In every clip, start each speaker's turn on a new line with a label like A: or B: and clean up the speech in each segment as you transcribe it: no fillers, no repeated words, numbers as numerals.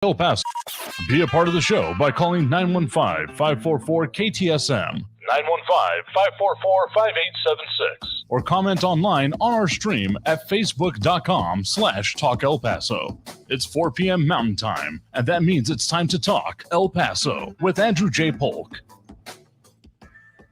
A: El Paso. Be a part of the show by calling 915-544-KTSM, 915-544-5876, or comment online on our stream at facebook.com/Talk El Paso. It's 4 p.m. Mountain Time, and that means it's time to talk El Paso with Andrew J. Polk.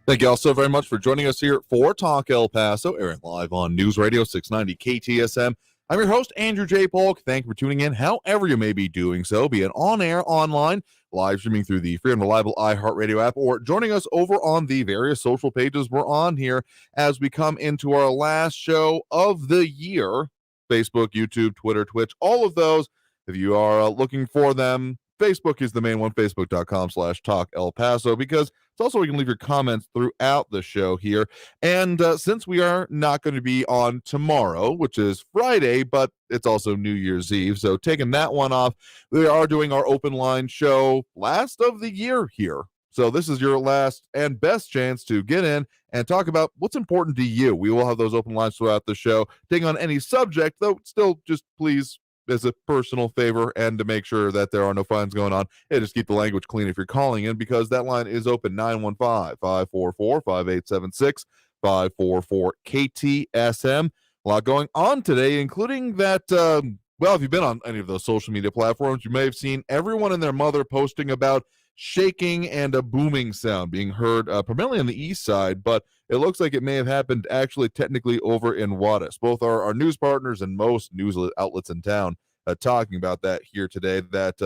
B: Thank you all so very much for joining us here for Talk El Paso, airing live on News Radio 690 KTSM. I'm your host, Andrew J. Polk. Thank you for tuning in, however you may be doing so, be it on air, online, live streaming through the free and reliable iHeartRadio app, or joining us over on the various social pages we're on here as we come into our last show of the year. Facebook, YouTube, Twitter, Twitch, all of those. If you are looking for them, Facebook is the main one, facebook.com/Talk El Paso, because it's also where you can leave your comments throughout the show here. And since we are not going to be on tomorrow, which is Friday, but it's also New Year's Eve, so taking that one off, we are doing our open line show last of the year here. So this is your last and best chance to get in and talk about what's important to you. We will have those open lines throughout the show, taking on any subject, though still just please, as a personal favor and to make sure that there are no fines going on, just keep the language clean if you're calling in, because that line is open, 915-544-5876, 544-KTSM. A lot going on today, including that, well, if you've been on any of those social media platforms, you may have seen everyone and their mother posting about shaking and a booming sound being heard primarily on the east side, but it looks like it may have happened actually technically over in Juarez. Both our news partners and most news outlets in town talking about that here today, that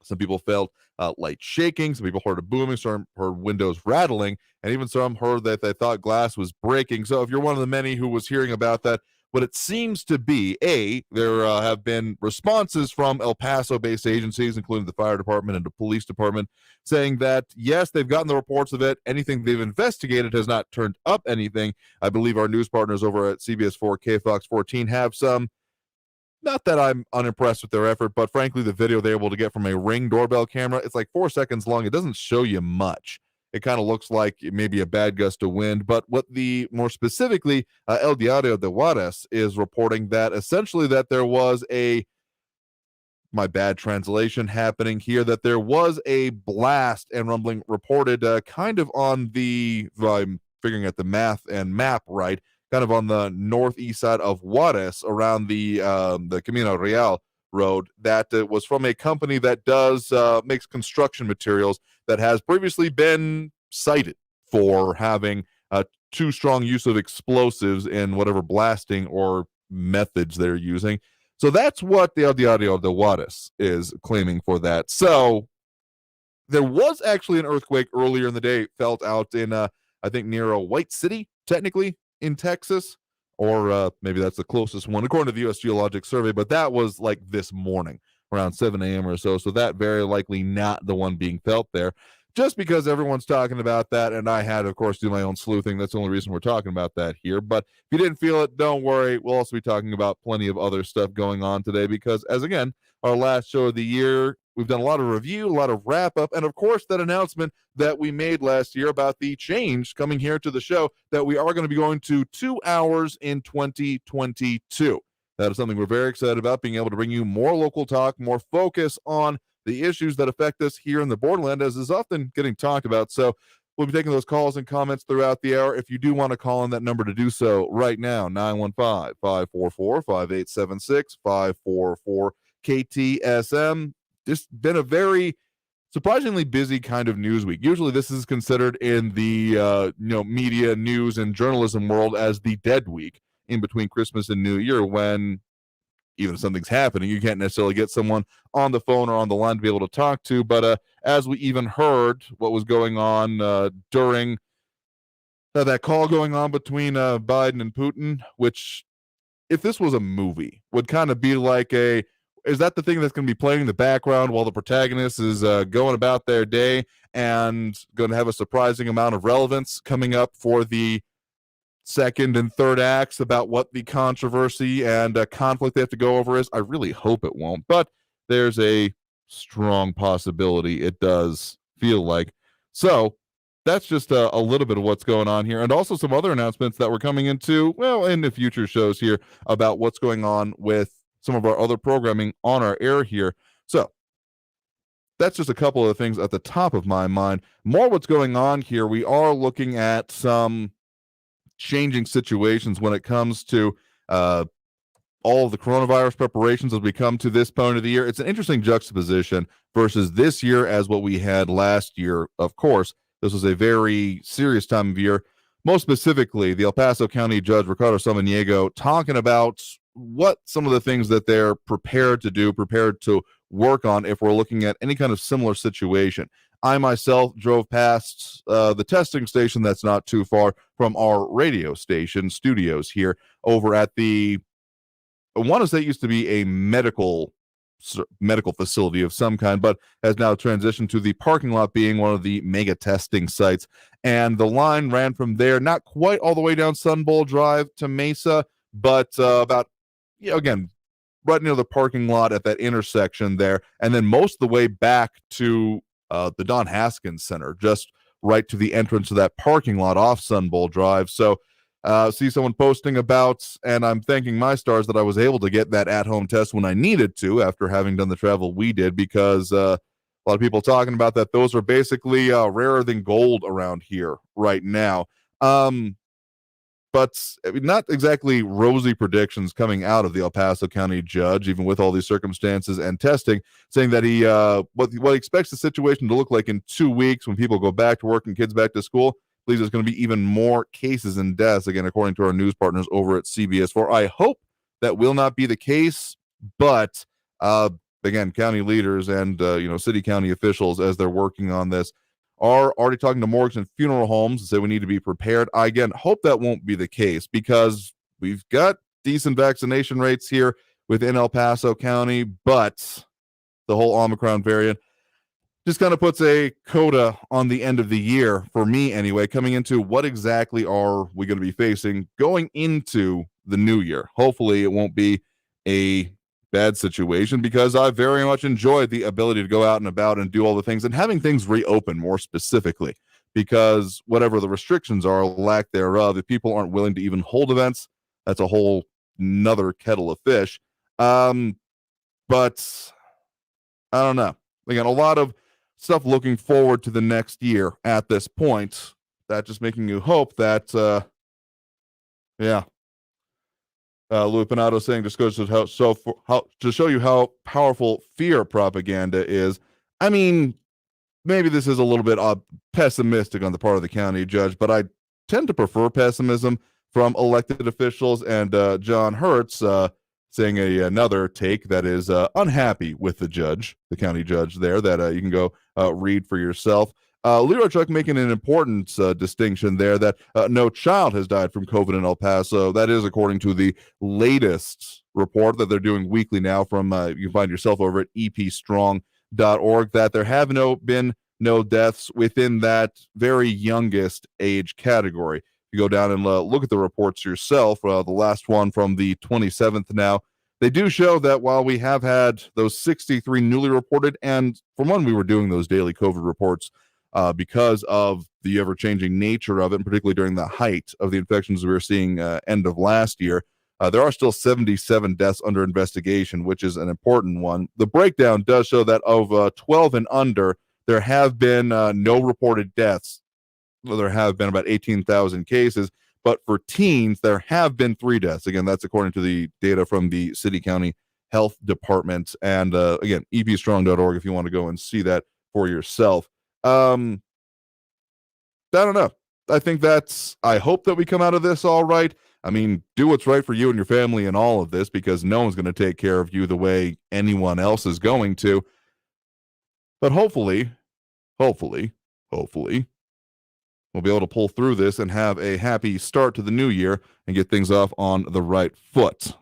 B: some people felt light shaking, some people heard a booming, some heard windows rattling, and even some heard that they thought glass was breaking. So if you're one of the many who was hearing about that, what it seems to be, there have been responses from El Paso-based agencies, including the fire department and the police department, saying that, yes, they've gotten the reports of it. Anything they've investigated has not turned up anything. I believe our news partners over at CBS4, KFOX 14 have some. Not that I'm unimpressed with their effort, but frankly, the video they're able to get from a Ring doorbell camera, it's like 4 seconds long. It doesn't show you much. It kind of looks like maybe a bad gust of wind. But what more specifically, El Diario de Juarez is reporting that essentially that there was my bad translation happening here, that there was a blast and rumbling reported kind of on if I'm figuring out the math and map right, kind of on the northeast side of Juarez around the Camino Real road, that it was from a company that does makes construction materials that has previously been cited for having too strong use of explosives in whatever blasting or methods they're using. So that's what the El Diario de Juarez is claiming for that. So there was actually an earthquake earlier in the day felt out in I think near White City, technically in Texas, or maybe that's the closest one according to the U.S. Geologic Survey, but that was like this morning around 7 a.m. or so, so that very likely not the one being felt there, just because everyone's talking about that, and I had, of course, do my own sleuthing. That's the only reason we're talking about that here, but if you didn't feel it, don't worry. We'll also be talking about plenty of other stuff going on today, because, as again, our last show of the year, we've done a lot of review, a lot of wrap-up, and, of course, that announcement that we made last year about the change coming here to the show, that we are going to be going to 2 hours in 2022. That is something we're very excited about, being able to bring you more local talk, more focus on the issues that affect us here in the borderland, as is often getting talked about. So we'll be taking those calls and comments throughout the hour. If you do want to call on that number to do so right now, 915-544-5876, 544-KTSM. Just been a very surprisingly busy kind of news week. Usually this is considered in the media, news, and journalism world as the dead week in between Christmas and New Year, when even if something's happening, you can't necessarily get someone on the phone or on the line to be able to talk to. But as we even heard what was going on during that call going on between Biden and Putin, which, if this was a movie, would kind of be like is that the thing that's going to be playing in the background while the protagonist is going about their day and going to have a surprising amount of relevance coming up for the second and third acts about what the controversy and conflict they have to go over is? I really hope it won't, but there's a strong possibility it does feel like. So that's just a little bit of what's going on here, and also some other announcements that we're coming into, well, in the future shows here about what's going on with some of our other programming on our air here. So that's just a couple of the things at the top of my mind. More what's going on here. We are looking at some changing situations when it comes to all of the coronavirus preparations as we come to this point of the year. It's an interesting juxtaposition versus this year as what we had last year. Of course, this was a very serious time of year. Most specifically, the El Paso County Judge Ricardo Samaniego talking about what some of the things that they're prepared to do, prepared to work on if we're looking at any kind of similar situation. I myself drove past the testing station that's not too far from our radio station studios here over at the, I want to say it used to be a medical facility of some kind, but has now transitioned to the parking lot being one of the mega testing sites. And the line ran from there, not quite all the way down Sun Bowl Drive to Mesa, but about, again, right near the parking lot at that intersection there. And then most of the way back to the Don Haskins Center, just right to the entrance of that parking lot off Sun Bowl Drive. So see someone posting about, and I'm thanking my stars that I was able to get that at-home test when I needed to after having done the travel we did, because a lot of people talking about that those are basically rarer than gold around here right now. But not exactly rosy predictions coming out of the El Paso County judge, even with all these circumstances and testing, saying that he what he expects the situation to look like in 2 weeks when people go back to work and kids back to school. Believes there's going to be even more cases and deaths, again, according to our news partners over at CBS4. I hope that will not be the case, but again, county leaders and city county officials, as they're working on this, are already talking to morgues and funeral homes and say we need to be prepared. I, again, hope that won't be the case, because we've got decent vaccination rates here within El Paso County, but the whole Omicron variant just kind of puts a coda on the end of the year, for me anyway, coming into what exactly are we going to be facing going into the new year. Hopefully it won't be a bad situation, because I very much enjoyed the ability to go out and about and do all the things and having things reopen more specifically, because whatever the restrictions are, lack thereof, if people aren't willing to even hold events, that's a whole nother kettle of fish. But I don't know. Again, a lot of stuff looking forward to the next year at this point. That just making you hope that, Louis Pinato saying just goes to show you how powerful fear propaganda is. I mean, maybe this is a little bit pessimistic on the part of the county judge, but I tend to prefer pessimism from elected officials. And John Hertz saying another take that is unhappy with the judge, the county judge there, that you can go read for yourself. Leroy Chuck making an important distinction there that no child has died from COVID in El Paso. That is according to the latest report that they're doing weekly now from, you can find yourself over at epstrong.org, that there have been no deaths within that very youngest age category. You go down and look at the reports yourself, the last one from the 27th now. They do show that while we have had those 63 newly reported, and from when we were doing those daily COVID reports, because of the ever-changing nature of it, and particularly during the height of the infections we were seeing end of last year, there are still 77 deaths under investigation, which is an important one. The breakdown does show that of 12 and under, there have been no reported deaths. Well, there have been about 18,000 cases, but for teens, there have been 3 deaths. Again, that's according to the data from the City County Health Department. And again, epstrong.org if you want to go and see that for yourself. I don't know. I hope that we come out of this all right. I mean, do what's right for you and your family in all of this, because no one's going to take care of you the way anyone else is going to. But hopefully, we'll be able to pull through this and have a happy start to the new year and get things off on the right foot.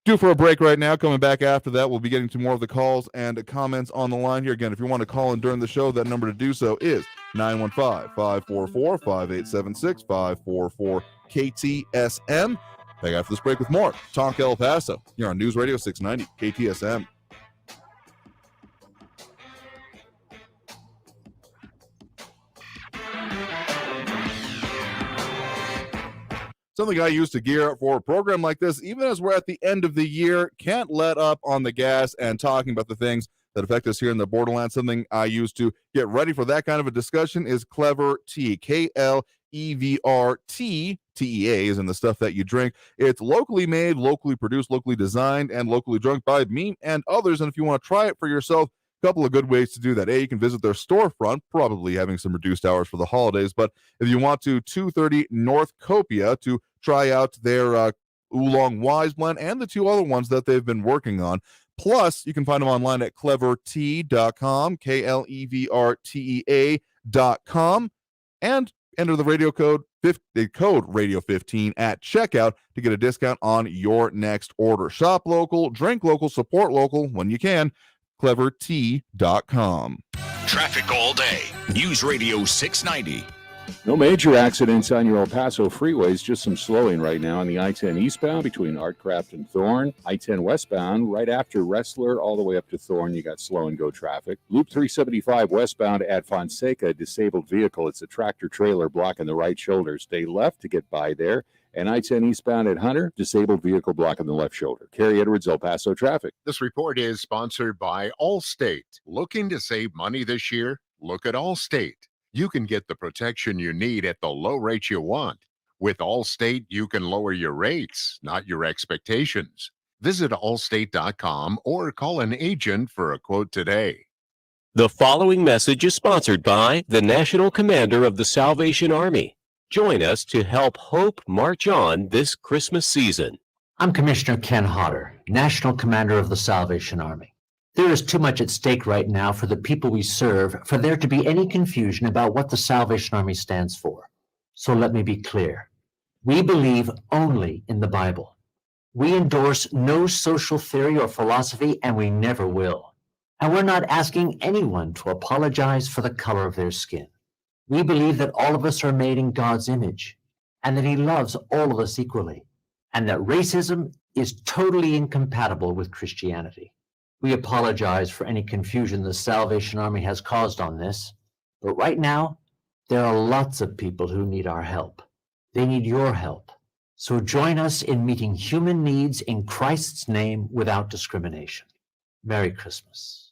B: Due for a break right now. Coming back after that, we'll be getting to more of the calls and comments on the line here. Again, if you want to call in during the show, that number to do so is 915-544-5876, 544-KTSM. Back after this break with more Talk El Paso here on News Radio 690 KTSM. Something I use to gear up for a program like this, even as we're at the end of the year, can't let up on the gas and talking about the things that affect us here in the borderlands. Something I use to get ready for that kind of a discussion is Clever Tea. KLEVRT. TEA is in the stuff that you drink. It's locally made, locally produced, locally designed, and locally drunk by me and others. And if you want to try it for yourself, a couple of good ways to do that. You can visit their storefront, probably having some reduced hours for the holidays. But if you want to, 230 North Copia to try out their Oolong Wise blend and the two other ones that they've been working on. Plus, you can find them online at clevertea.com, KLEVRTEA.com, and enter the code radio15 at checkout to get a discount on your next order. Shop local, drink local, support local when you can. clevertea.com.
C: Traffic all day. News Radio 690.
D: No major accidents on your El Paso freeways, just some slowing right now on the I-10 eastbound between Artcraft and Thorne. I-10 westbound right after Wrestler all the way up to Thorne, you got slow and go traffic. Loop 375 westbound at Fonseca, disabled vehicle. It's a tractor trailer blocking the right shoulder. Stay left to get by there. And I-10 eastbound at Hunter, disabled vehicle blocking the left shoulder. Kerry Edwards, El Paso Traffic.
E: This report is sponsored by Allstate. Looking to save money this year? Look at Allstate. You can get the protection you need at the low rate you want. With Allstate, you can lower your rates, not your expectations. Visit allstate.com or call an agent for a quote today.
F: The following message is sponsored by the National Commander of the Salvation Army. Join us to help hope march on this Christmas season.
G: I'm Commissioner Ken Hodder, National Commander of the Salvation Army. There is too much at stake right now for the people we serve for there to be any confusion about what the Salvation Army stands for. So let me be clear. We believe only in the Bible. We endorse no social theory or philosophy, and we never will. And we're not asking anyone to apologize for the color of their skin. We believe that all of us are made in God's image, and that He loves all of us equally, and that racism is totally incompatible with Christianity. We apologize for any confusion the Salvation Army has caused on this, but right now, there are lots of people who need our help. They need your help. So join us in meeting human needs in Christ's name without discrimination. Merry Christmas.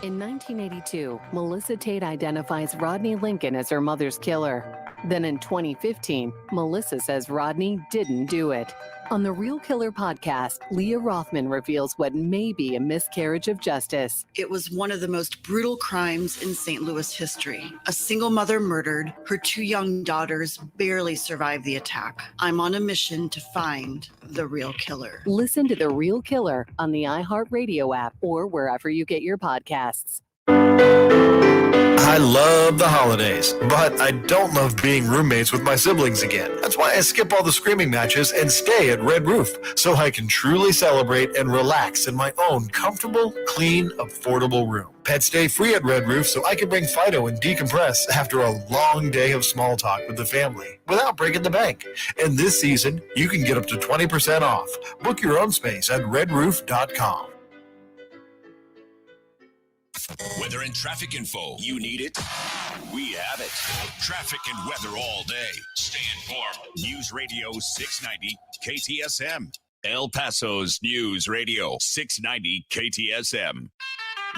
H: In 1982, Melissa Tate identifies Rodney Lincoln as her mother's killer. Then in 2015, Melissa says Rodney didn't do it. On the Real Killer podcast, Leah Rothman reveals what may be a miscarriage of justice.
I: It was one of the most brutal crimes in St. Louis history. A single mother murdered. Her two young daughters barely survived the attack. I'm on a mission to find the real killer.
H: Listen to The Real Killer on the iHeartRadio app or wherever you get your podcasts.
J: I love the holidays, but I don't love being roommates with my siblings again. That's why I skip all the screaming matches and stay at Red Roof, so I can truly celebrate and relax in my own comfortable, clean, affordable room. Pets stay free at Red Roof, so I can bring Fido and decompress after a long day of small talk with the family without breaking the bank. And this season, you can get up to 20% off. Book your own space at redroof.com.
C: Weather and traffic info. You need it? We have it. Traffic and weather all day. Stay informed. News Radio 690 KTSM. El Paso's News Radio 690 KTSM.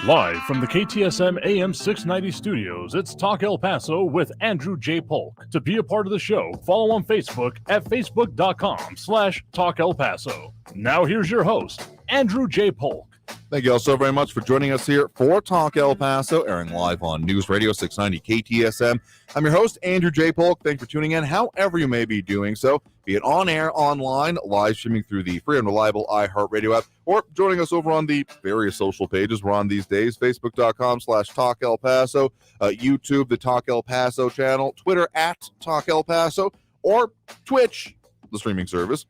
A: Live from the KTSM AM 690 studios, it's Talk El Paso with Andrew J. Polk. To be a part of the show, follow on Facebook at facebook.com/Talk El Paso. Now here's your host, Andrew J. Polk.
B: Thank you all so very much for joining us here for Talk El Paso, airing live on News Radio 690 KTSM. I'm your host, Andrew J. Polk. Thanks for tuning in, however you may be doing so, be it on air, online, live streaming through the free and reliable iHeartRadio app, or joining us over on the various social pages we're on these days, facebook.com/Talk El Paso, YouTube, the Talk El Paso channel, Twitter at Talk El Paso, or Twitch, the streaming service,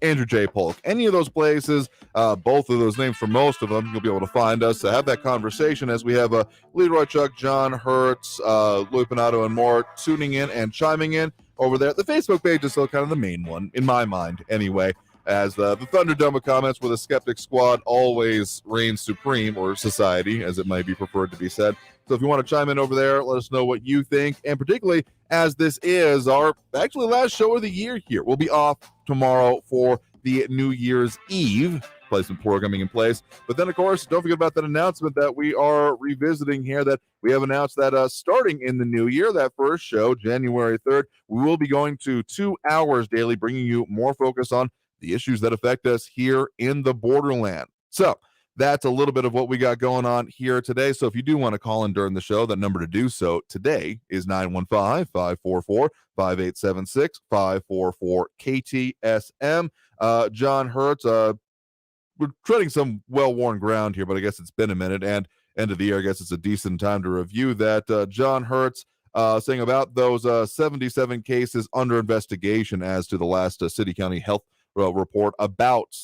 B: Andrew J. Polk. Any of those places, both of those names for most of them, you'll be able to find us, have that conversation as we have Leroy Chuck, John Hertz, Louis Pinato, and more tuning in and chiming in over there. The Facebook page is still kind of the main one, in my mind, anyway, as the Thunderdome comments where the Skeptic Squad always reigns supreme, or society, as it might be preferred to be said. So if you want to chime in over there, let us know what you think, and particularly as this is our actually last show of the year here. We'll be off tomorrow for the New Year's Eve, replacement programming in place. But then, of course, don't forget about that announcement that we are revisiting here, that we have announced that starting in the new year, that first show, January 3rd, we will be going to 2 hours daily, bringing you more focus on the issues that affect us here in the borderland. So that's a little bit of what we got going on here today. So if you do want to call in during the show, that number to do so today is 915-544-5876, 544-KTSM. John Hertz, we're treading some well-worn ground here, but I guess it's been a minute, and end of the year, I guess it's a decent time to review that. John Hertz saying about those 77 cases under investigation as to the last city county health report about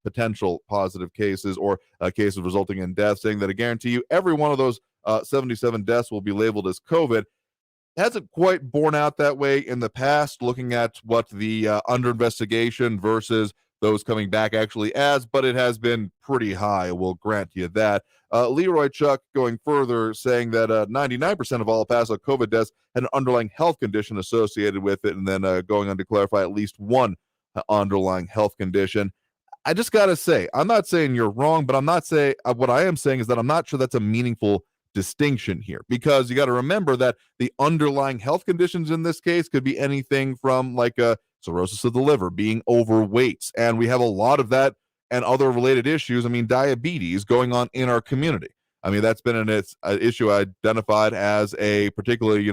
B: potential positive cases or cases resulting in death, saying that I guarantee you every one of those 77 deaths will be labeled as COVID. Hasn't quite borne out that way in the past, looking at what the under investigation versus those coming back actually as, but it has been pretty high. We'll grant you that. Leroy Chuck going further, saying that 99% of all El Paso COVID deaths had an underlying health condition associated with it, and then going on to clarify at least one underlying health condition. I just got to say, I'm not saying you're wrong, but I'm not saying, what I am saying is that I'm not sure that's a meaningful distinction here, because you got to remember that the underlying health conditions in this case could be anything from like a cirrhosis of the liver, being overweight, and we have a lot of that and other related issues. I mean, diabetes going on in our community. I mean, that's been an issue identified as a particularly,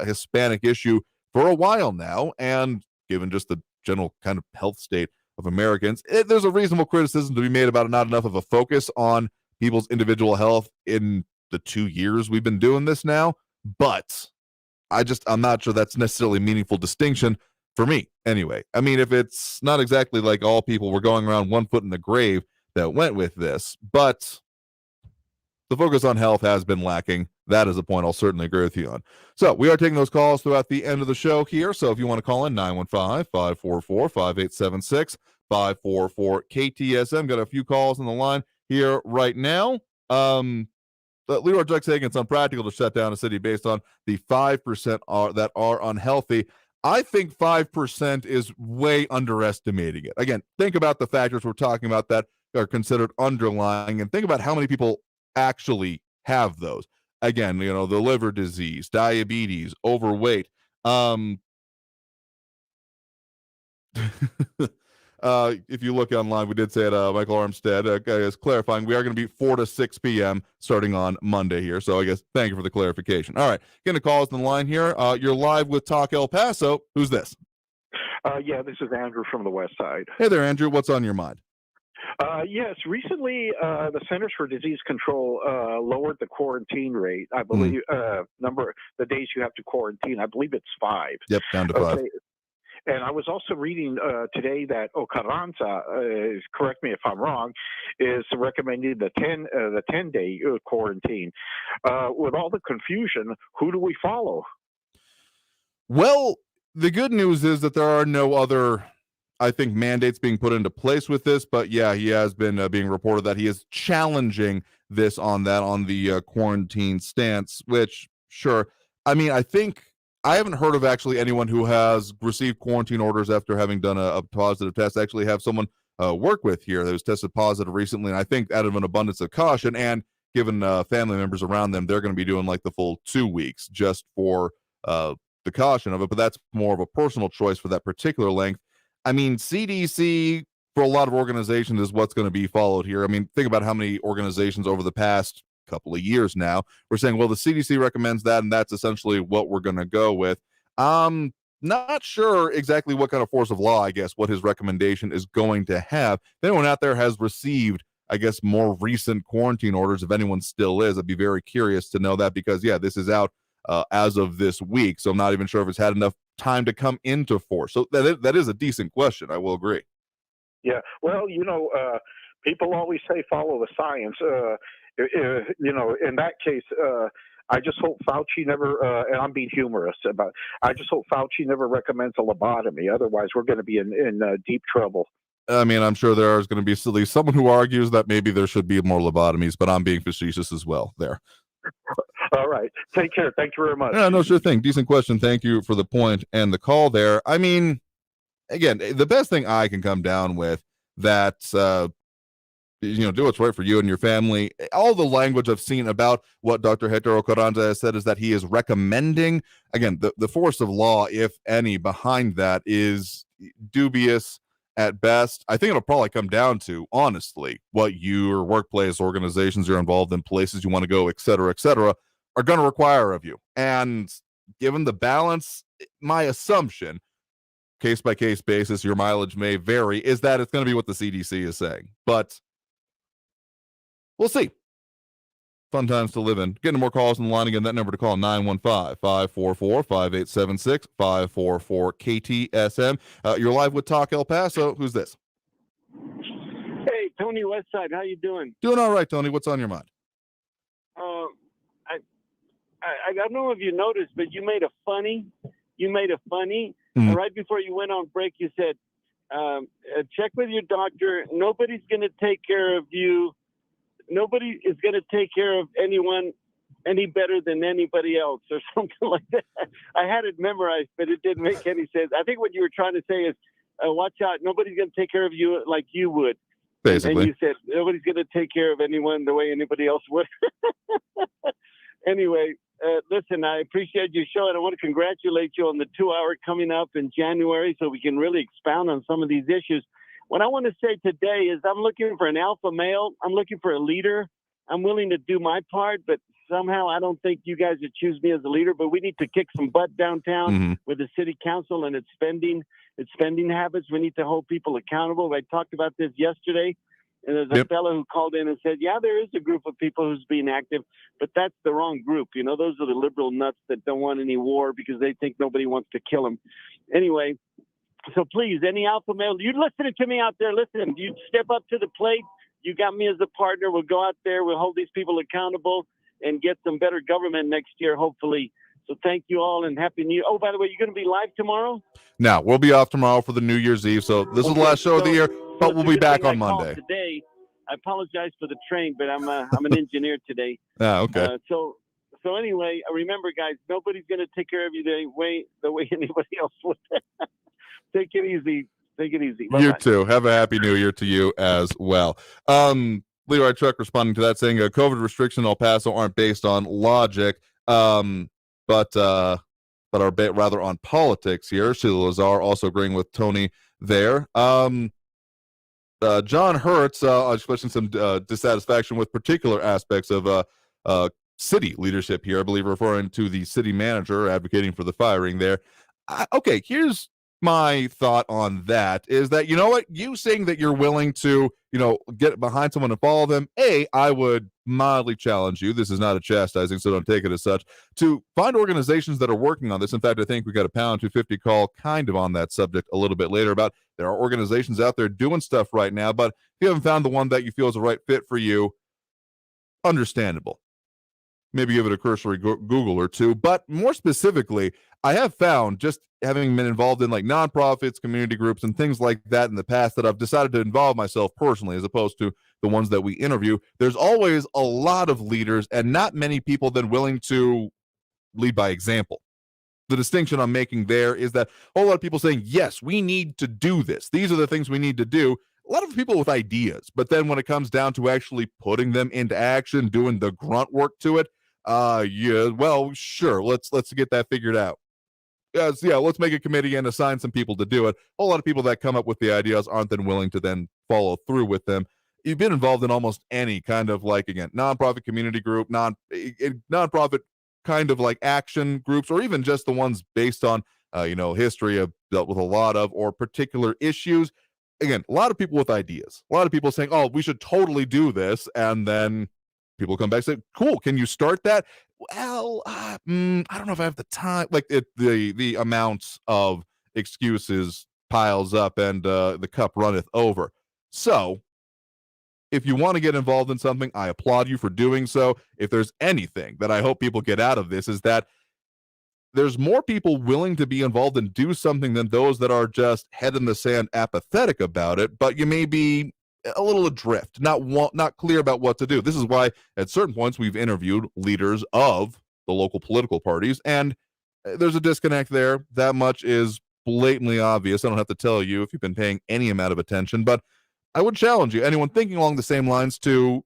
B: Hispanic issue for a while now, and given just the general kind of health state of Americans, there's a reasonable criticism to be made about not enough of a focus on people's individual health in the 2 years we've been doing this now. But I'm not sure that's necessarily a meaningful distinction for me anyway. I mean, if it's not exactly like all people were going around 1 foot in the grave that went with this, but the focus on health has been lacking. That is a point I'll certainly agree with you on. So we are taking those calls throughout the end of the show here. So if you want to call in, 915-544-5876, 544-KTSM. Got a few calls on the line here right now. Leroy Chuck saying it's unpractical to shut down a city based on the 5% that are unhealthy. I think 5% is way underestimating it. Again, think about the factors we're talking about that are considered underlying, and think about how many people actually have those. Again, the liver disease, diabetes, overweight. If you look online, we did say it, Michael Armstead is clarifying we are going to be 4 to 6 p.m. starting on Monday here. So I guess thank you for the clarification. All right, getting a call on the line here. You're live with Talk El Paso. Who's this?
K: Yeah, this is Andrew from the West Side.
B: Hey there, Andrew. What's on your mind?
K: Yes, recently the Centers for Disease Control lowered the quarantine rate. I believe the days you have to quarantine. I believe it's 5.
B: Yep, down to 5.
K: Okay. And I was also reading today that Carranza, correct me if I'm wrong, is recommending the 10-day quarantine. With all the confusion, who do we follow?
B: Well, the good news is that there are no other, I think, mandates being put into place with this. But yeah, he has been being reported that he is challenging this on the quarantine stance, which, sure. I mean, I haven't heard of actually anyone who has received quarantine orders after having done a positive test. I actually have someone work with here that was tested positive recently, and I think out of an abundance of caution and given family members around them, they're going to be doing like the full 2 weeks just for the caution of it. But that's more of a personal choice for that particular length. I mean, CDC for a lot of organizations is what's going to be followed here. I mean, think about how many organizations over the past couple of years now we're saying, well, the CDC recommends that, and that's essentially what we're going to go with. Not sure exactly what kind of force of law, I guess, what his recommendation is going to have. If anyone out there has received, I guess, more recent quarantine orders, if anyone still is, I'd be very curious to know that, because yeah, this is out as of this week, so I'm not even sure if it's had enough time to come into force. So that is a decent question, I will agree.
K: Yeah, well, people always say follow the science. In that case, I just hope Fauci never, and I'm being humorous about, I just hope Fauci never recommends a lobotomy. Otherwise, we're going to be in deep trouble.
B: I mean, I'm sure there is going to be at least someone who argues that maybe there should be more lobotomies, but I'm being facetious as well there.
K: All right. Take care. Thank you very much.
B: Yeah, no, sure thing. Decent question. Thank you for the point and the call there. I mean, again, the best thing I can come down with that do what's right for you and your family. All the language I've seen about what Dr. Hetero Carranza has said is that he is recommending, again, the force of law, if any, behind that is dubious at best. I think it'll probably come down to, honestly, what your workplace, organizations you're involved in, places you want to go, et cetera, are going to require of you. And given the balance, my assumption, case by case basis, your mileage may vary, is that it's going to be what the CDC is saying. But we'll see. Fun times to live in. Getting more calls in the line again. That number to call, 915-544-5876, 544-KTSM. You're live with Talk El Paso. Who's this?
L: Hey, Tony Westside. How you doing?
B: Doing all right, Tony. What's on your mind?
L: I don't know if you noticed, but you made a funny.
B: Mm-hmm.
L: Right before you went on break, you said, check with your doctor. Nobody's going to take care of you. Nobody is going to take care of anyone any better than anybody else, or something like that. I had it memorized, but it didn't make any sense. I think what you were trying to say is, watch out. Nobody's going to take care of you like you would.
B: Basically.
L: And you said, nobody's going to take care of anyone the way anybody else would. Anyway, listen, I appreciate your show, and I want to congratulate you on the 2-hour coming up in January so we can really expound on some of these issues. What I want to say today is I'm looking for an alpha male. I'm looking for a leader. I'm willing to do my part, but somehow I don't think you guys would choose me as a leader, but we need to kick some butt downtown with the city council and its spending habits. We need to hold people accountable. I talked about this yesterday, and there's a fellow who called in and said, yeah, there is a group of people who's being active, but that's the wrong group. Those are the liberal nuts that don't want any war because they think nobody wants to kill them. Anyway, so please, any alpha male, you listening to me out there, listen, you step up to the plate. You got me as a partner. We'll go out there. We'll hold these people accountable and get some better government next year, hopefully. So thank you all and Happy New Year. Oh, by the way, you're going to be live tomorrow?
B: Now, we'll be off tomorrow for the New Year's Eve, so this is the last show of the year, but we'll be back on Monday.
L: Today, I apologize for the train, but I'm an engineer today.
B: Okay.
L: So anyway, remember, guys, nobody's going to take care of you the way anybody else would. Take it easy. Bye-bye.
B: You too. Have a Happy New Year to you as well. Leroy Truck responding to that, saying COVID restrictions in El Paso aren't based on logic, but are rather on politics here. Sheila Lazar also agreeing with Tony there. John Hertz expressing some dissatisfaction with particular aspects of city leadership here, I believe referring to the city manager advocating for the firing there. Okay, here's my thought on that is that, you saying that you're willing to, get behind someone and follow them. I would mildly challenge you. This is not a chastising, so don't take it as such, to find organizations that are working on this. In fact, I think we got a pound 250 call kind of on that subject a little bit later about there are organizations out there doing stuff right now, but if you haven't found the one that you feel is the right fit for you, understandable. Maybe give it a cursory Google or two. But more specifically, I have found, just having been involved in like nonprofits, community groups, and things like that in the past, that I've decided to involve myself personally as opposed to the ones that we interview. There's always a lot of leaders and not many people then willing to lead by example. The distinction I'm making there is that a whole lot of people saying, yes, we need to do this. These are the things we need to do. A lot of people with ideas, but then when it comes down to actually putting them into action, doing the grunt work to it, well, sure, let's get that figured out. Let's make a committee and assign some people to do it. A whole lot of people that come up with the ideas aren't then willing to then follow through with them. You've been involved in almost any kind of nonprofit community group, nonprofit kind of action groups, or even just the ones based on history have dealt with a lot of or particular issues. Again, a lot of people with ideas, a lot of people saying, oh, we should totally do this, and then people come back and say, cool, can you start that? Well, I don't know if I have the time. The amount of excuses piles up and the cup runneth over. So if you want to get involved in something, I applaud you for doing so. If there's anything that I hope people get out of this, is that there's more people willing to be involved and do something than those that are just head in the sand, apathetic about it, but you may be a little adrift, not clear about what to do. This is why at certain points we've interviewed leaders of the local political parties, and there's a disconnect there. That much is blatantly obvious. I don't have to tell you if you've been paying any amount of attention, but I would challenge you, anyone thinking along the same lines, to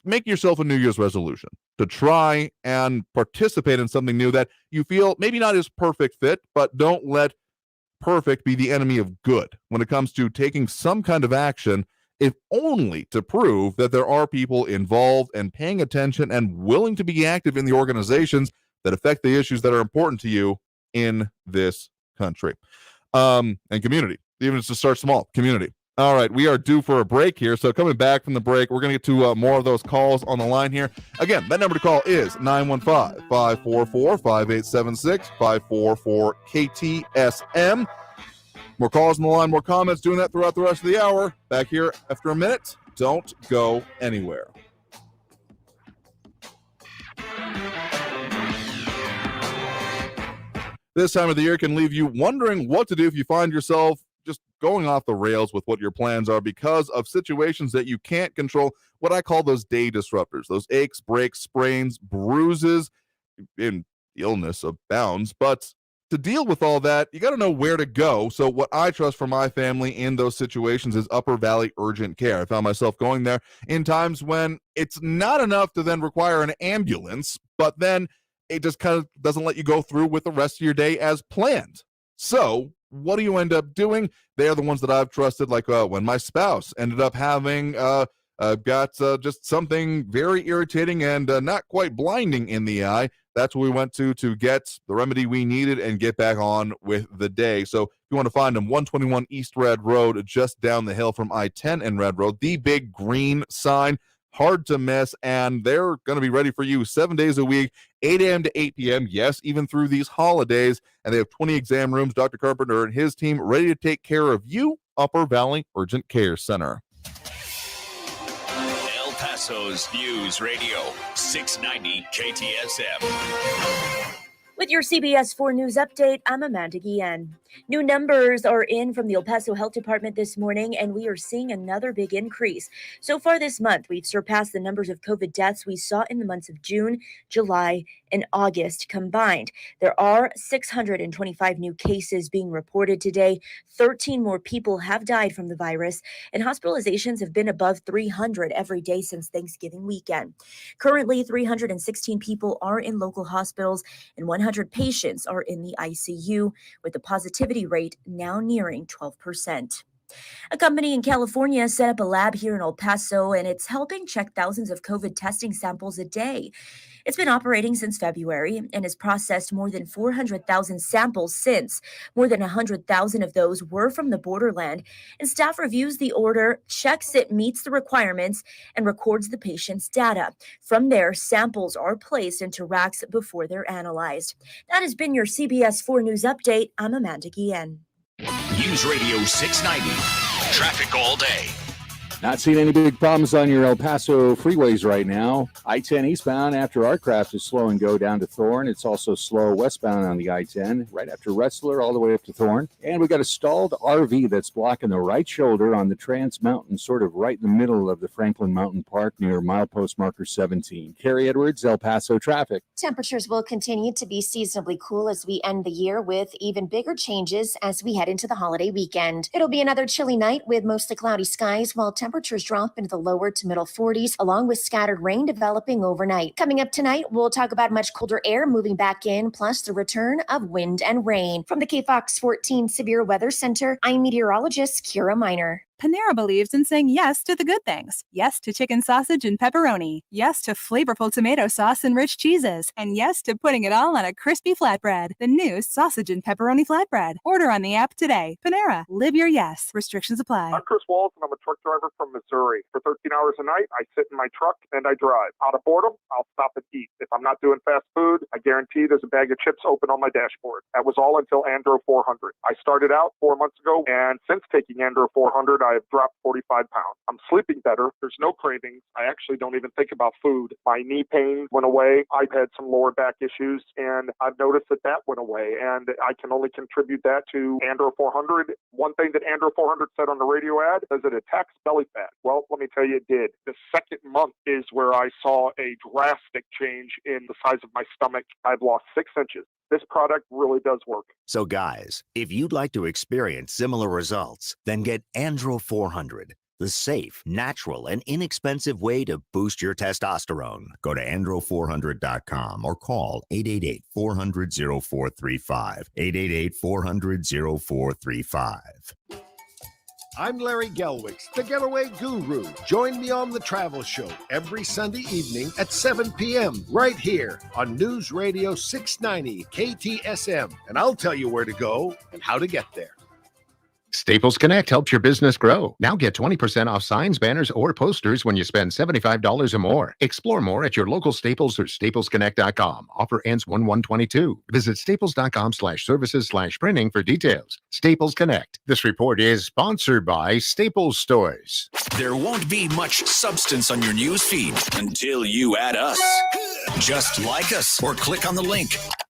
B: make yourself a New Year's resolution, to try and participate in something new that you feel maybe not is perfect fit, but don't let perfect be the enemy of good when it comes to taking some kind of action, if only to prove that there are people involved and paying attention and willing to be active in the organizations that affect the issues that are important to you in this country. And community, even to start small, community. All right, we are due for a break here. So coming back from the break, we're going to get to more of those calls on the line here. Again, that number to call is 915-544-5876, 544-KTSM. More calls on the line, more comments, doing that throughout the rest of the hour. Back here after a minute. Don't go anywhere. This time of the year can leave you wondering what to do if you find yourself just going off the rails with what your plans are because of situations that you can't control, what I call those day disruptors, those aches, breaks, sprains, bruises, and illness abounds. But to deal with all that, you got to know where to go. So what I trust for my family in those situations is Upper Valley Urgent Care. I found myself going there in times when it's not enough to then require an ambulance, but then it just kind of doesn't let you go through with the rest of your day as planned. So what do you end up doing? They're the ones that I've trusted, like when my spouse ended up having got just something very irritating and not quite blinding in the eye. That's what we went to get the remedy we needed and get back on with the day. So if you want to find them, 121 East Red Road, just down the hill from I-10 and Red Road, the big green sign, hard to miss, and they're going to be ready for you 7 days a week, 8 a.m. to 8 p.m., yes, even through these holidays, and they have 20 exam rooms. Dr. Carpenter and his team ready to take care of you. Upper Valley Urgent Care Center.
C: El Paso's News Radio, 690 KTSM.
M: With your CBS 4 News update, I'm Amanda Guillen. New numbers are in from the El Paso Health Department this morning, and we are seeing another big increase. So far this month, we've surpassed the numbers of COVID deaths we saw in the months of June, July, and August combined. There are 625 new cases being reported today. 13 more people have died from the virus, and hospitalizations have been above 300 every day since Thanksgiving weekend. Currently, 316 people are in local hospitals, and 100 patients are in the ICU, with the positivity rate now nearing 12%. A company in California set up a lab here in El Paso, and it's helping check thousands of COVID testing samples a day. It's been operating since February and has processed more than 400,000 samples since. More than 100,000 of those were from the borderland, and staff reviews the order, checks it meets the requirements, and records the patient's data. From there, samples are placed into racks before they're analyzed. That has been your CBS 4 News Update. I'm Amanda Guillen.
C: News Radio 690. Traffic all day.
D: Not seeing any big problems on your El Paso freeways right now. I-10 eastbound after Artcraft is slow and go down to Thorn. It's also slow westbound on the I-10 right after Wrestler all the way up to Thorn. And we got a stalled RV that's blocking the right shoulder on the Trans Mountain, sort of right in the middle of the Franklin Mountain Park near milepost marker 17. Carrie Edwards, El Paso Traffic.
N: Temperatures will continue to be seasonably cool as we end the year, with even bigger changes as we head into the holiday weekend. It'll be another chilly night with mostly cloudy skies, while temperatures drop into the lower to middle 40s, along with scattered rain developing overnight. Coming up tonight, we'll talk about much colder air moving back in, plus the return of wind and rain. From the KFOX 14 Severe Weather Center, I'm meteorologist Kira Miner.
O: Panera believes in saying yes to the good things. Yes to chicken sausage and pepperoni. Yes to flavorful tomato sauce and rich cheeses. And yes to putting it all on a crispy flatbread. The new sausage and pepperoni flatbread. Order on the app today. Panera, live your yes. Restrictions apply.
K: I'm Chris Walls, and I'm a truck driver from Missouri. For 13 hours a night, I sit in my truck and I drive. Out of boredom, I'll stop and eat. If I'm not doing fast food, I guarantee there's a bag of chips open on my dashboard. That was all until Andro 400. I started out 4 months ago, and since taking Andro 400, I have dropped 45 pounds. I'm sleeping better. There's no cravings. I actually don't even think about food. My knee pain went away. I've had some lower back issues, and I've noticed that went away, and I can only contribute that to Andro 400. One thing that Andro 400 said on the radio ad is it attacks belly fat. Well, let me tell you, it did. The second month is where I saw a drastic change in the size of my stomach. I've lost 6 inches. this product really does work.
P: So guys, if you'd like to experience similar results, then get Andro 400, the safe, natural, and inexpensive way to boost your testosterone. Go to andro400.com or call 888-400-0435. 888-400-0435.
Q: I'm Larry Gelwicks, the Getaway Guru. Join me on the Travel Show every Sunday evening at 7 p.m. right here on News Radio 690 KTSM. And I'll tell you where to go and how to get there.
E: Staples Connect helps your business grow. Now get 20% off signs, banners, or posters when you spend $75 or more. Explore more at your local Staples or staplesconnect.com. Offer ends 1/1/22. Visit staples.com/services/printing for details. Staples Connect. This report is sponsored by Staples Stores.
C: There won't be much substance on your news feed until you add us. Just like us or click on the link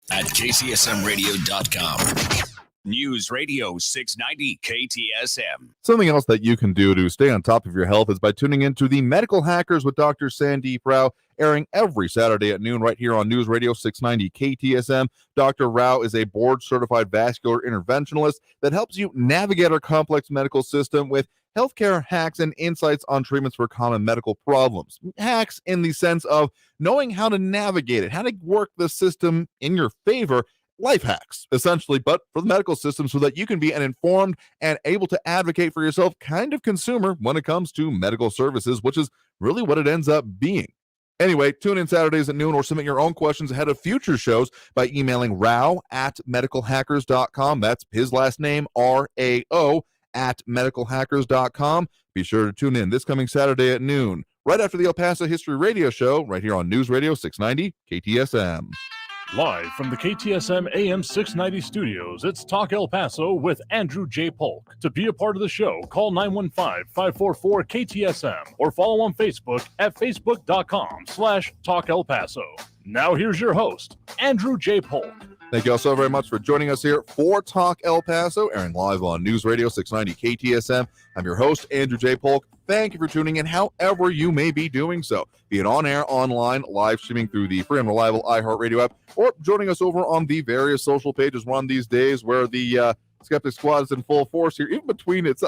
C: at ktsmradio.com. News Radio 690 KTSM.
B: Something else that you can do to stay on top of your health is by tuning into the Medical Hackers with Dr. Sandeep Rao, airing every Saturday at noon right here on News Radio 690 KTSM. Dr. Rao is a board-certified vascular interventionalist that helps you navigate our complex medical system with healthcare hacks and insights on treatments for common medical problems. Hacks in the sense of knowing how to navigate it, how to work the system in your favor. Life hacks, essentially, but for the medical system so that you can be an informed and able to advocate for yourself kind of consumer when it comes to medical services, which is really what it ends up being. Anyway, tune in Saturdays at noon or submit your own questions ahead of future shows by emailing rao@medicalhackers.com. That's his last name, RAO, @medicalhackers.com. Be sure to tune in this coming Saturday at noon, right after the El Paso History Radio Show, right here on News Radio 690 KTSM.
A: Live from the KTSM AM 690 studios, it's Talk El Paso with Andrew J. Polk. To be a part of the show, call 915-544-KTSM or follow on Facebook at facebook.com/Talk El Paso. Now here's your host, Andrew J. Polk.
B: Thank you all so very much for joining us here for Talk El Paso, airing live on News Radio 690 KTSM. I'm your host, Andrew J. Polk. Thank you for tuning in however you may be doing so, be it on air, online, live streaming through the free and reliable iHeartRadio app, or joining us over on the various social pages we're on these days where the Skeptic Squad is in full force here. Even between it, I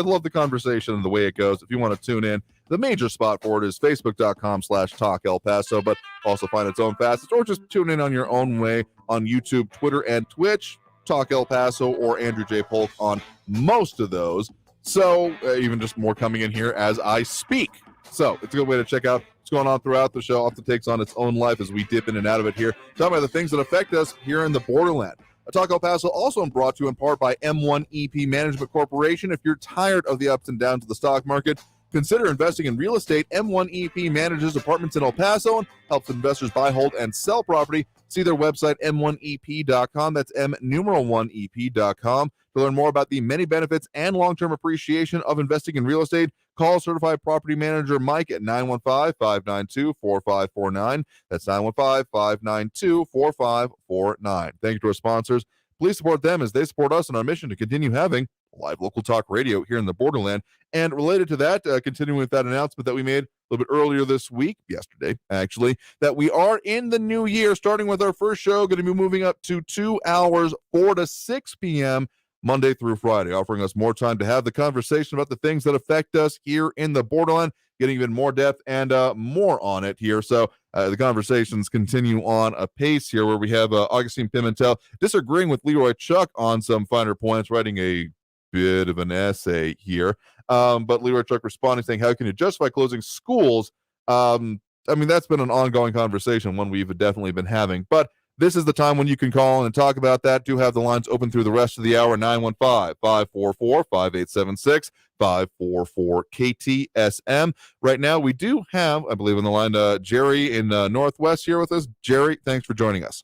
B: love the conversation and the way it goes. If you want to tune in, the major spot for it is facebook.com/Talk El Paso, but also find its own facets, or just tune in on your own way on YouTube, Twitter, and Twitch. Talk El Paso or Andrew J. Polk on most of those. So even just more coming in here as I speak. So it's a good way to check out what's going on throughout the show. Often takes on its own life as we dip in and out of it here. Talking about the things that affect us here in the borderland. Talk El Paso also brought to you in part by M1 EP Management Corporation. If you're tired of the ups and downs of the stock market, consider investing in real estate. M1 EP manages apartments in El Paso and helps investors buy, hold, and sell property. See their website, m1ep.com. That's m1ep.com. To learn more about the many benefits and long-term appreciation of investing in real estate, call certified property manager Mike at 915-592-4549. That's 915-592-4549. Thank you to our sponsors. Please support them as they support us in our mission to continue having live local talk radio here in the borderland. And related to that, continuing with that announcement that we made a little bit earlier this week, yesterday actually, that we are in the new year, starting with our first show, going to be moving up to 2 hours, 4 to 6 p.m., Monday through Friday, offering us more time to have the conversation about the things that affect us here in the borderland, getting even more depth and more on it here. So the conversations continue on a pace here where we have Augustine Pimentel disagreeing with Leroy Chuck on some finer points, writing a bit of an essay here. But Leroy Chuck responding, saying, how can you justify closing schools? I mean, that's been an ongoing conversation, one we've definitely been having. But this is the time when you can call and talk about that. Do have the lines open through the rest of the hour, 915-544-5876, 544-KTSM. Right now, we do have, I believe on the line, Jerry in Northwest here with us. Jerry, thanks for joining us.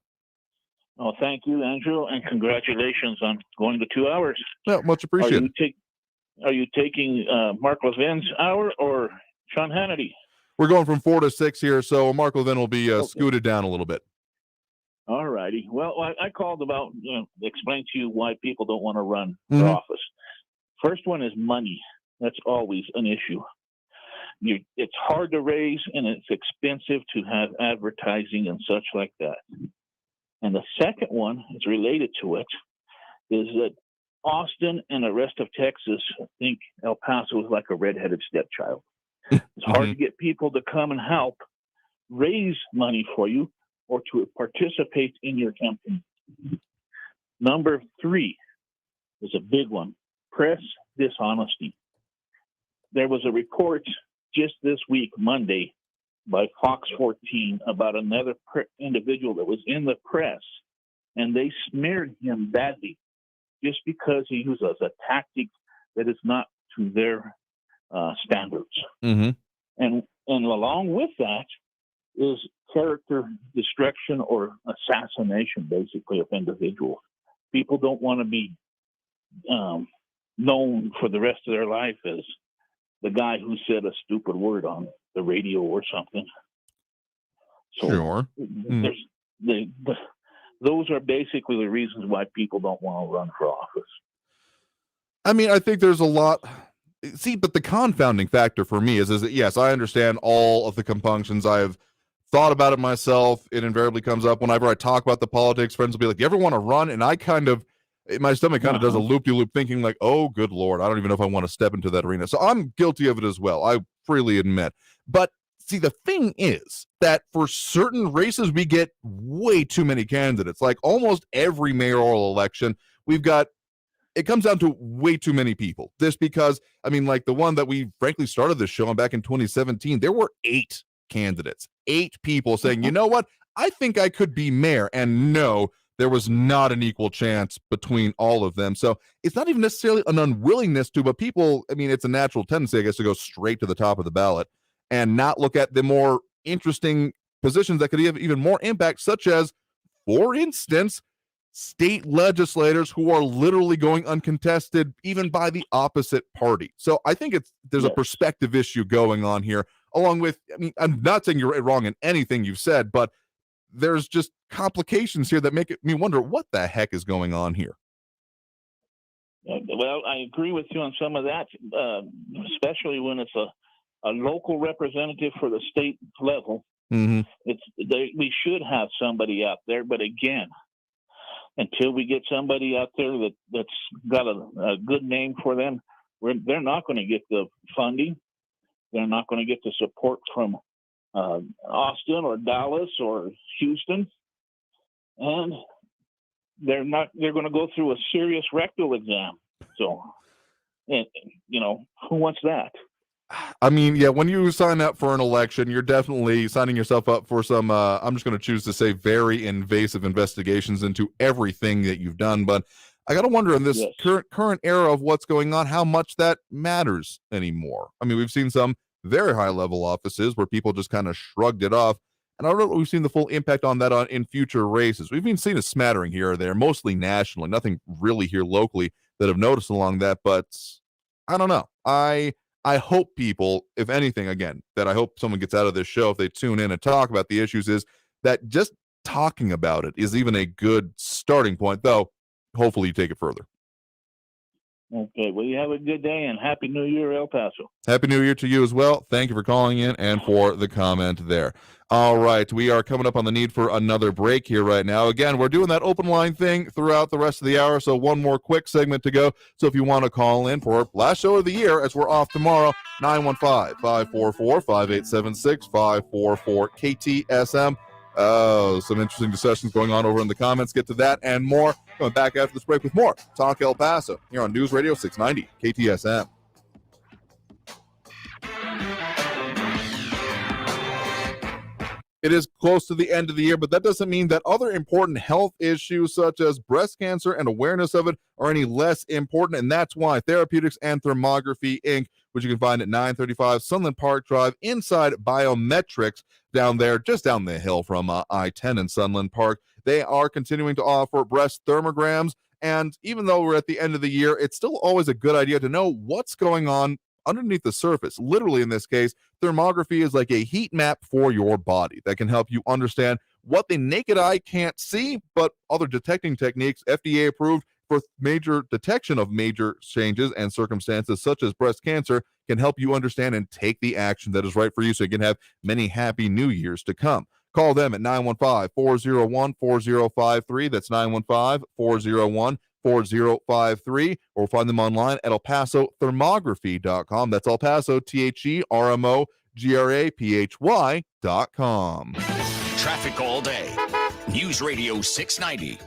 R: Oh, thank you, Andrew, and congratulations on going to 2 hours.
B: Yeah, much appreciated.
R: Are you taking Mark Levin's hour or Sean Hannity?
B: We're going from 4 to 6 here, so Mark Levin will be scooted down a little bit.
R: All righty. Well, I called about, explain to you why people don't want to run for office. First one is money. That's always an issue. It's hard to raise, and it's expensive to have advertising and such like that. And the second one is related to it, is that Austin and the rest of Texas think El Paso is like a redheaded stepchild. It's hard to get people to come and help raise money for you or to participate in your campaign. Number 3 is a big one, press dishonesty. There was a report just this week, Monday, by Fox 14 about another individual that was in the press, and they smeared him badly just because he uses a tactic that is not to their standards.
B: Mm-hmm.
R: And along with that is character destruction or assassination, basically, of individuals. People don't want to be known for the rest of their life as the guy who said a stupid word on the radio or something. So
B: sure.
R: Those are basically the reasons why people don't want to run for office.
B: I mean, I think there's a lot. See, but the confounding factor for me is that, yes, I understand all of the compunctions. I've thought about it myself. It invariably comes up whenever I talk about the politics. Friends will be like, you ever want to run? And I my stomach kind of does a loop-de-loop thinking like, oh, good Lord, I don't even know if I want to step into that arena. So I'm guilty of it as well. I freely admit. But see, the thing is that for certain races, we get way too many candidates. Like almost every mayoral election, it comes down to way too many people. Just because, I mean, like the one that we frankly started this show on back in 2017, there were 8 candidates, 8 people saying, you know what, I think I could be mayor. And no, there was not an equal chance between all of them. So it's not even necessarily an unwillingness to, but people, I mean, it's a natural tendency, I guess, to go straight to the top of the ballot and not look at the more interesting positions that could have even more impact, such as, for instance, state legislators who are literally going uncontested even by the opposite party. So I think there's a perspective issue going on here, along with, I mean, I'm not saying you're wrong in anything you've said, but there's just complications here that make me wonder what the heck is going on here.
R: Well, I agree with you on some of that, especially when it's a local representative for the state level.
B: Mm-hmm.
R: We should have somebody out there, but again, until we get somebody out there that's got a good name for them, they're not going to get the funding. They're not going to get the support from Austin or Dallas or Houston, and they're going to go through a serious rectal exam. So, who wants that?
B: I mean, yeah, when you sign up for an election, you're definitely signing yourself up for some, I'm just going to choose to say, very invasive investigations into everything that you've done. But I got to wonder in this current era of what's going on, how much that matters anymore. I mean, we've seen some very high-level offices where people just kind of shrugged it off. And I don't know if we've seen the full impact on that in future races. We've been seeing a smattering here or there, mostly nationally, nothing really here locally that have noticed along that. But I don't know. I hope people, if anything, again, that I hope someone gets out of this show if they tune in and talk about the issues, is that just talking about it is even a good starting point, though hopefully you take it further.
R: Okay, well, you have a good day, and Happy New Year, El Paso.
B: Happy New Year to you as well. Thank you for calling in and for the comment there. All right, we are coming up on the need for another break here right now. Again, we're doing that open line thing throughout the rest of the hour, so one more quick segment to go. So if you want to call in for last show of the year, as we're off tomorrow, 915-544-5876, 544-KTSM. Oh, some interesting discussions going on over in the comments. Get to that and more. Coming back after this break with more Talk El Paso here on News Radio 690 KTSM. It is close to the end of the year, but that doesn't mean that other important health issues such as breast cancer and awareness of it are any less important, and that's why Therapeutics and Thermography, Inc., which you can find at 935 Sunland Park Drive inside Biometrics down there, just down the hill from I-10 in Sunland Park. They are continuing to offer breast thermograms, and even though we're at the end of the year, it's still always a good idea to know what's going on underneath the surface. Literally, in this case, thermography is like a heat map for your body that can help you understand what the naked eye can't see, but other detecting techniques, FDA approved for major detection of major changes and circumstances such as breast cancer, can help you understand and take the action that is right for you so you can have many happy new years to come. Call them at 915-401-4053. That's 915-401-4053. Or find them online at elpasothermography.com. That's El Paso, THERMOGRAPHY.com.
C: Traffic all day. News Radio 690.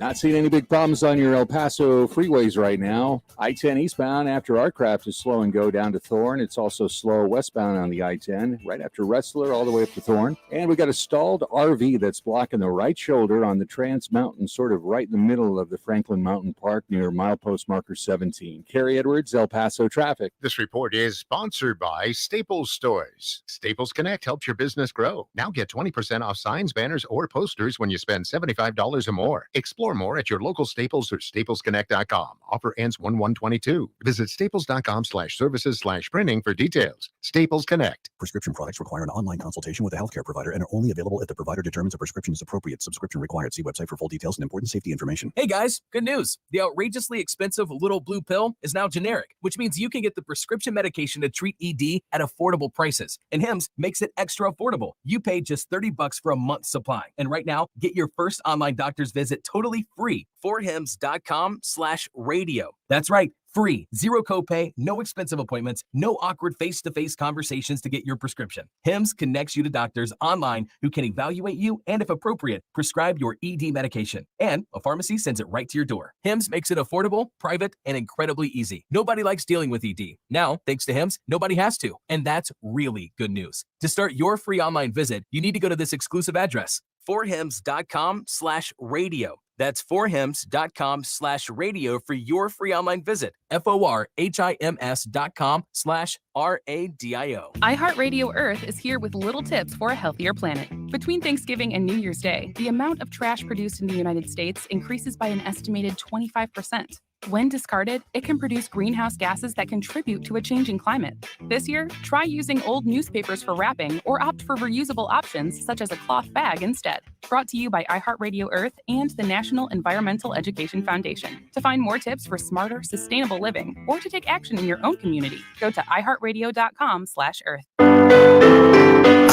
D: Not seeing any big problems on your El Paso freeways right now. I-10 eastbound after Artcraft is slow and go down to Thorn. It's also slow westbound on the I-10 right after Wrestler all the way up to Thorn. And we got a stalled RV that's blocking the right shoulder on the Trans Mountain, sort of right in the middle of the Franklin Mountain Park near milepost marker 17. Carrie Edwards, El Paso Traffic.
E: This report is sponsored by Staples Stores. Staples Connect helps your business grow. Now get 20% off signs, banners, or posters when you spend $75 or more. Explore more at your local Staples or staplesconnect.com. Offer ends 1/1/22. Visit staples.com/services/printing for details. Staples Connect.
S: Prescription products require an online consultation with a healthcare provider and are only available if the provider determines a prescription is appropriate. Subscription required. See website for full details and important safety information.
T: Hey guys, good news. The outrageously expensive little blue pill is now generic, which means you can get the prescription medication to treat ED at affordable prices. And Hims makes it extra affordable. You pay just $30 for a month's supply. And right now, get your first online doctor's visit totally free. 4hims.com/radio. That's right. Free, zero copay, no expensive appointments, no awkward face-to-face conversations to get your prescription. Hims connects you to doctors online who can evaluate you and, if appropriate, prescribe your ED medication. And a pharmacy sends it right to your door. Hims makes it affordable, private, and incredibly easy. Nobody likes dealing with ED. Now, thanks to Hims, nobody has to. And that's really good news. To start your free online visit, you need to go to this exclusive address, 4hims.com/radio. That's 4hims.com/radio for your free online visit. FORHIMS.com/RADIO.
U: iHeartRadio Earth is here with little tips for a healthier planet. Between Thanksgiving and New Year's Day, the amount of trash produced in the United States increases by an estimated 25%. When discarded, it can produce greenhouse gases that contribute to a changing climate. This year, try using old newspapers for wrapping or opt for reusable options such as a cloth bag instead. Brought to you by iHeartRadio Earth and the National Environmental Education Foundation. To find more tips for smarter, sustainable living or to take action in your own community, go to iHeartRadio.com/earth.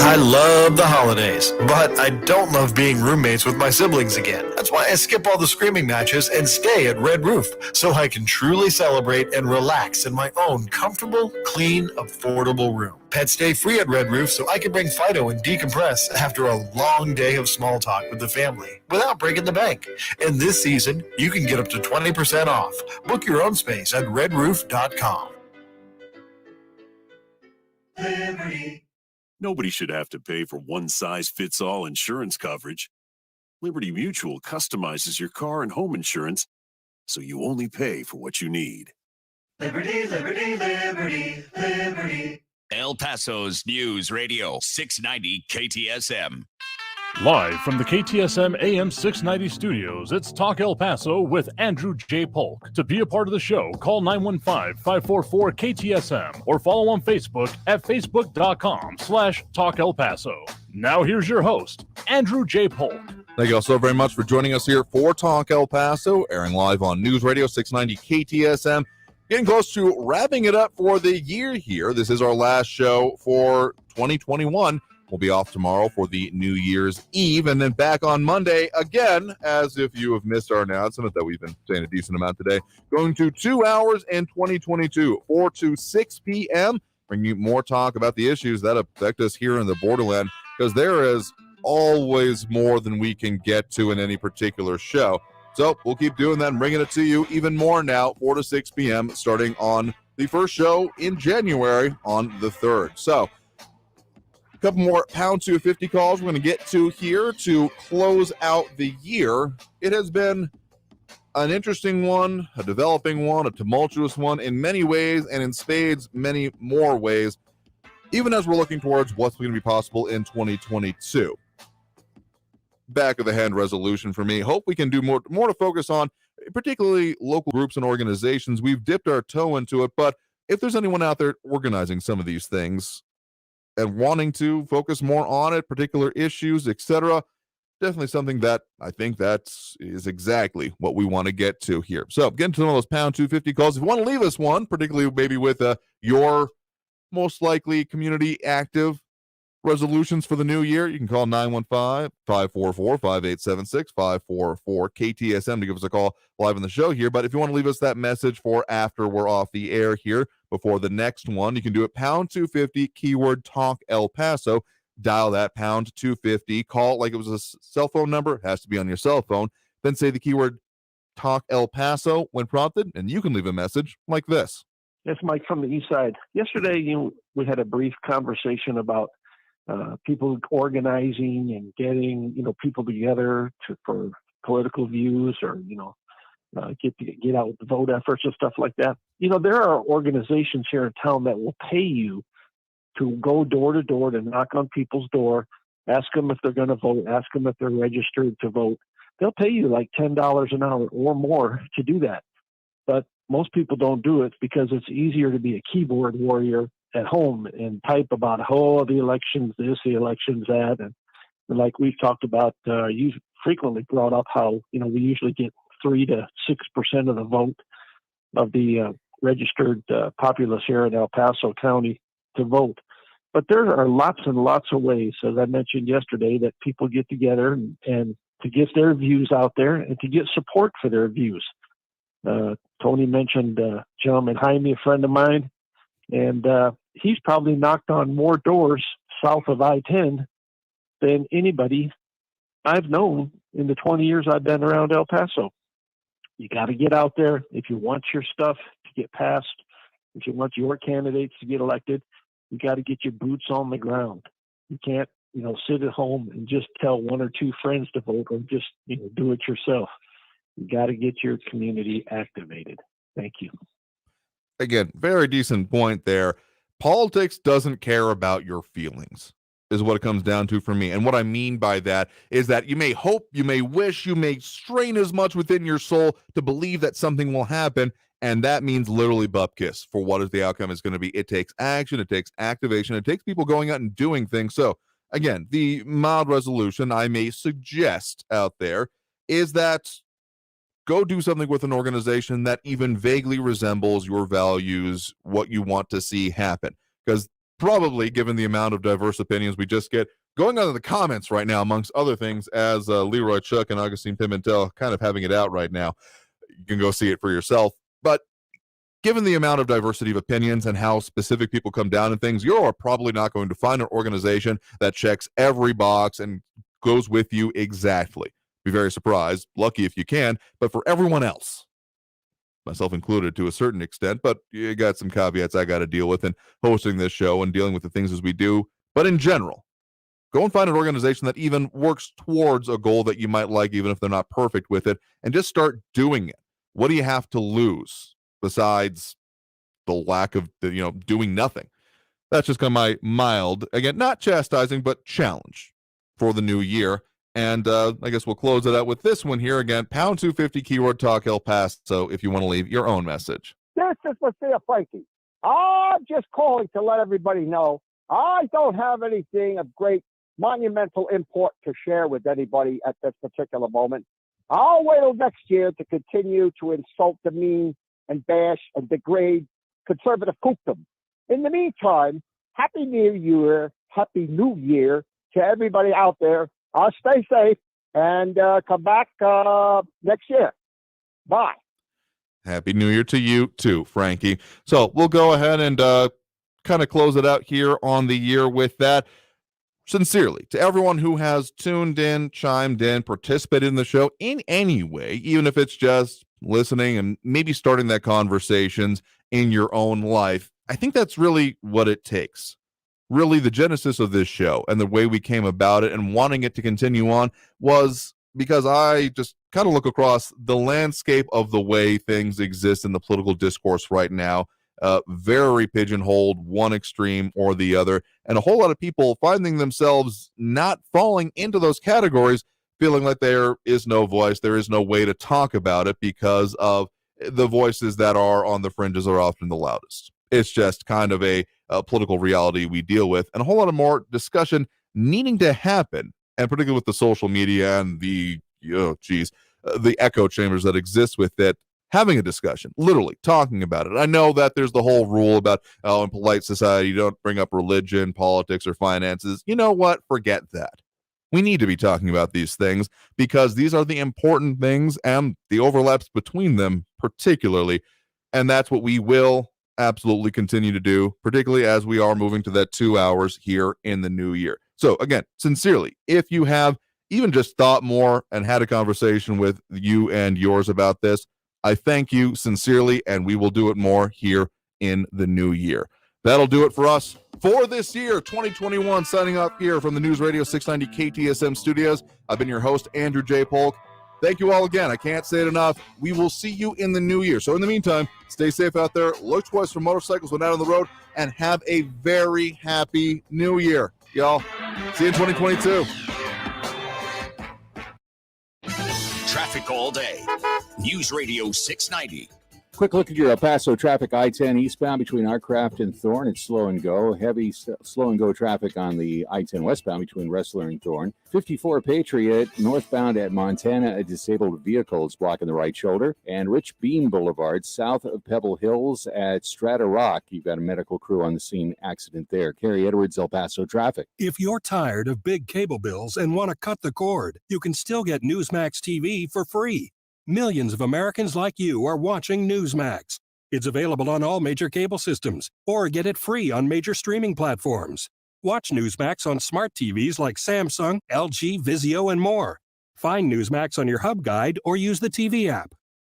J: I love the holidays, but I don't love being roommates with my siblings again. That's why I skip all the screaming matches and stay at Red Roof, so I can truly celebrate and relax in my own comfortable, clean, affordable room. Pets stay free at Red Roof, so I can bring Fido and decompress after a long day of small talk with the family without breaking the bank. And this season, you can get up to 20% off. Book your own space at redroof.com.
V: Liberty. Nobody should have to pay for one-size-fits-all insurance coverage. Liberty Mutual customizes your car and home insurance so you only pay for what you need.
C: Liberty, liberty, liberty, liberty. El Paso's News Radio 690 KTSM.
A: Live from the KTSM AM 690 studios, it's Talk El Paso with Andrew J. Polk. To be a part of the show, call 915-544-KTSM or follow on Facebook at facebook.com/Talk El Paso. Now here's your host, Andrew J. Polk.
B: Thank you all so very much for joining us here for Talk El Paso, airing live on News Radio 690 KTSM. Getting close to wrapping it up for the year here. This is our last show for 2021. We'll be off tomorrow for the New Year's Eve, and then back on Monday again, as if you have missed our announcement that we've been saying a decent amount today, going to 2 hours in 2022, 4 to 6 p.m., bringing you more talk about the issues that affect us here in the borderland, because there is always more than we can get to in any particular show. So we'll keep doing that and bringing it to you even more now, 4 to 6 p.m., starting on the first show in January on the 3rd. So a couple more pound 250 calls we're going to get to here to close out the year. It has been an interesting one, a developing one, a tumultuous one in many ways, and in spades, many more ways, even as we're looking towards what's going to be possible in 2022. Back of the hand resolution for me. Hope we can do more to focus on, particularly local groups and organizations. We've dipped our toe into it, but if there's anyone out there organizing some of these things and wanting to focus more on it, particular issues, etc., definitely something that I think that is exactly what we want to get to here. So getting to some of those pound 250 calls. If you want to leave us one, particularly maybe with your most likely community active resolutions for the new year, you can call 915-544-5876, 544-KTSM to give us a call live on the show here. But if you want to leave us that message for after we're off the air here, before the next one, you can do it pound 250, keyword Talk El Paso. Dial that pound 250, call it like it was a cell phone number. It has to be on your cell phone. Then say the keyword Talk El Paso when prompted, and you can leave a message like this.
F: It's Mike from the East Side. Yesterday, we had a brief conversation about people organizing and getting, people together for political views or, get out with the vote efforts and stuff like that. There are organizations here in town that will pay you to go door to door to knock on people's door, ask them if they're going to vote, ask them if they're registered to vote. They'll pay you like $10 an hour or more to do that. But most people don't do it because it's easier to be a keyboard warrior at home and type about, the election's this, the election's that. And like we've talked about, you've frequently brought up how, we usually get 3 to 6% of the vote of the registered populace here in El Paso County to vote. But there are lots and lots of ways, as I mentioned yesterday, that people get together and to get their views out there and to get support for their views. Tony mentioned gentleman Jaime, a friend of mine, and he's probably knocked on more doors south of I-10 than anybody I've known in the 20 years I've been around El Paso. You got to get out there if you want your stuff to get passed, if you want your candidates to get elected. You got to get your boots on the ground. You can't, sit at home and just tell 1 or 2 friends to vote or just, do it yourself. You got to get your community activated. Thank you.
B: Again, very decent point there. Politics doesn't care about your feelings, is what it comes down to for me. And what I mean by that is that you may hope, you may wish, you may strain as much within your soul to believe that something will happen. And that means literally bupkis for what is the outcome is going to be. It takes action, it takes activation, it takes people going out and doing things. So again, the mild resolution I may suggest out there is that go do something with an organization that even vaguely resembles your values, what you want to see happen. Because probably, given the amount of diverse opinions we just get, going on in the comments right now, amongst other things, as Leroy Chuck and Augustine Pimentel kind of having it out right now, you can go see it for yourself. But given the amount of diversity of opinions and how specific people come down and things, you're probably not going to find an organization that checks every box and goes with you exactly. Be very surprised, lucky if you can, but for everyone else, myself included to a certain extent, but you got some caveats I got to deal with in hosting this show and dealing with the things as we do. But in general, go and find an organization that even works towards a goal that you might like, even if they're not perfect with it, and just start doing it. What do you have to lose besides the lack of, doing nothing? That's just kind of my mild, again, not chastising, but challenge for the new year. And I guess we'll close it out with this one here again. Pound 250, keyword Talk El Paso, if you want to leave your own message.
G: This is Lucia Frankie. I'm just calling to let everybody know I don't have anything of great monumental import to share with anybody at this particular moment. I'll wait till next year to continue to insult, demean, and bash and degrade conservative kookdom. In the meantime, Happy New Year, Happy New Year to everybody out there. Stay safe and come back next year. Bye.
B: Happy New Year to you too, Frankie. So we'll go ahead and kind of close it out here on the year with that. Sincerely, to everyone who has tuned in, chimed in, participated in the show in any way, even if it's just listening and maybe starting that conversations in your own life, I think that's really what it takes. Really, the genesis of this show and the way we came about it and wanting it to continue on was because I just kind of look across the landscape of the way things exist in the political discourse right now, very pigeonholed, one extreme or the other, and a whole lot of people finding themselves not falling into those categories, feeling like there is no voice, there is no way to talk about it because of the voices that are on the fringes are often the loudest. It's just kind of a political reality we deal with, and a whole lot of more discussion needing to happen, and particularly with the social media and the, the echo chambers that exist with it, having a discussion, literally talking about it. I know that there's the whole rule about, in polite society, you don't bring up religion, politics, or finances. You know what? Forget that. We need to be talking about these things because these are the important things and the overlaps between them particularly. And that's what we will absolutely continue to do, particularly as we are moving to that 2 hours here in the new year. So again, sincerely, if you have even just thought more and had a conversation with you and yours about this, I thank you sincerely, and we will do it more here in the new year. That'll do it for us for this year, 2021, signing off here from the News Radio 690 KTSM studios. I've been your host, Andrew J. Polk. Thank you all again. I can't say it enough. We will see you in the new year. So in the meantime, stay safe out there. Look twice for motorcycles when out on the road, and have a very happy new year, y'all. See you in 2022.
C: Traffic all day. News Radio 690.
D: Quick look at your El Paso traffic. I-10 eastbound between Artcraft and Thorn. It's slow and go. Heavy slow and go traffic on the I-10 westbound between Wrestler and Thorn. 54 Patriot northbound at Montana. A disabled vehicle is blocking the right shoulder. And Rich Bean Boulevard south of Pebble Hills at Strata Rock. You've got a medical crew on the scene. Accident there. Kerry Edwards, El Paso traffic.
H: If you're tired of big cable bills and want to cut the cord, you can still get Newsmax TV for free. Millions of Americans like you are watching Newsmax. It's available on all major cable systems, or get it free on major streaming platforms. Watch Newsmax on smart TVs like Samsung, LG, Vizio, and more. Find Newsmax on your hub guide or use the TV app.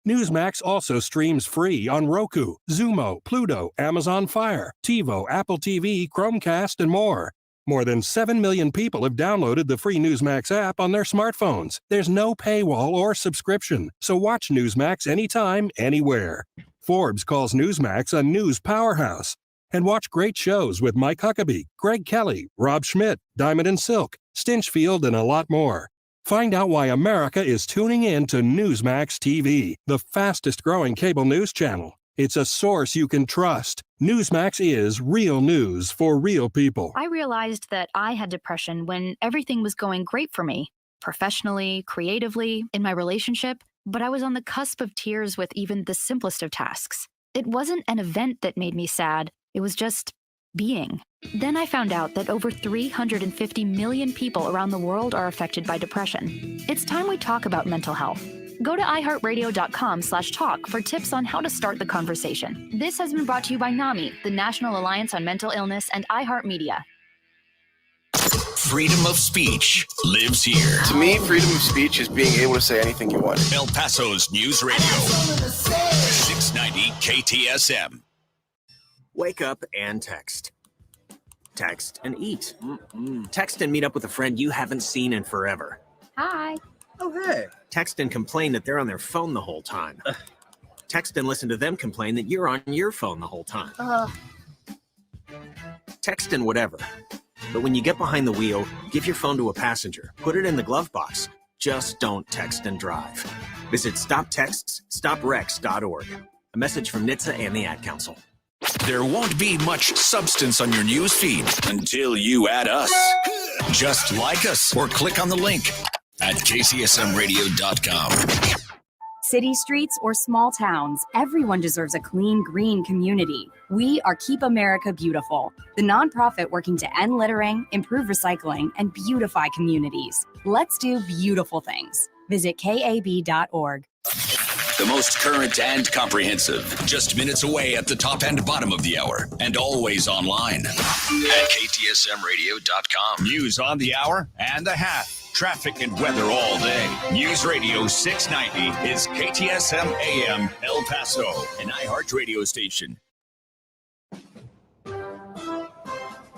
H: Newsmax also streams free on Roku, Xumo, Pluto, Amazon Fire, TiVo, Apple TV, Chromecast, and more. More than 7 million people have downloaded the free Newsmax app on their smartphones. There's no paywall or subscription, so watch Newsmax anytime, anywhere. Forbes calls Newsmax a news powerhouse. And watch great shows with Mike Huckabee, Greg Kelly, Rob Schmidt, Diamond and Silk, Stinchfield, and a lot more. Find out why America is tuning in to Newsmax TV, the fastest growing cable news channel. It's a source you can trust. Newsmax is real news for real people.
I: I realized that I had depression when everything was going great for me, professionally, creatively, in my relationship, but I was on the cusp of tears with even the simplest of tasks. It wasn't an event that made me sad, it was just being. Then I found out that over 350 million people around the world are affected by depression. It's time we talk about mental health. Go to iHeartRadio.com/talk for tips on how to start the conversation. This has been brought to you by NAMI, the National Alliance on Mental Illness, and iHeartMedia.
C: Freedom of speech lives here.
W: To me, freedom of speech is being able to say anything you want.
C: El Paso's News Radio 690 KTSM.
X: Wake up and text. Text and eat. Text and meet up with a friend you haven't seen in forever.
I: Hi.
X: Oh, hey. Text and complain that they're on their phone the whole time. Text and listen to them complain that you're on your phone the whole time. Text and whatever. But when you get behind the wheel, give your phone to a passenger. Put it in the glove box. Just don't text and drive. Visit StopTextsStopWrecks.org. A message from NHTSA and the Ad Council.
C: There won't be much substance on your news feed until you add us. Just like us or click on the link at KTSMradio.com.
Y: City streets or small towns, everyone deserves a clean, green community. We are Keep America Beautiful, the nonprofit working to end littering, improve recycling, and beautify communities. Let's do beautiful things. Visit KAB.org.
C: The most current and comprehensive. Just minutes away at the top and bottom of the hour. And always online at KTSMradio.com. News on the hour and the half. Traffic and weather all day. News Radio 690 is KTSM AM El Paso, an iHeart radio station.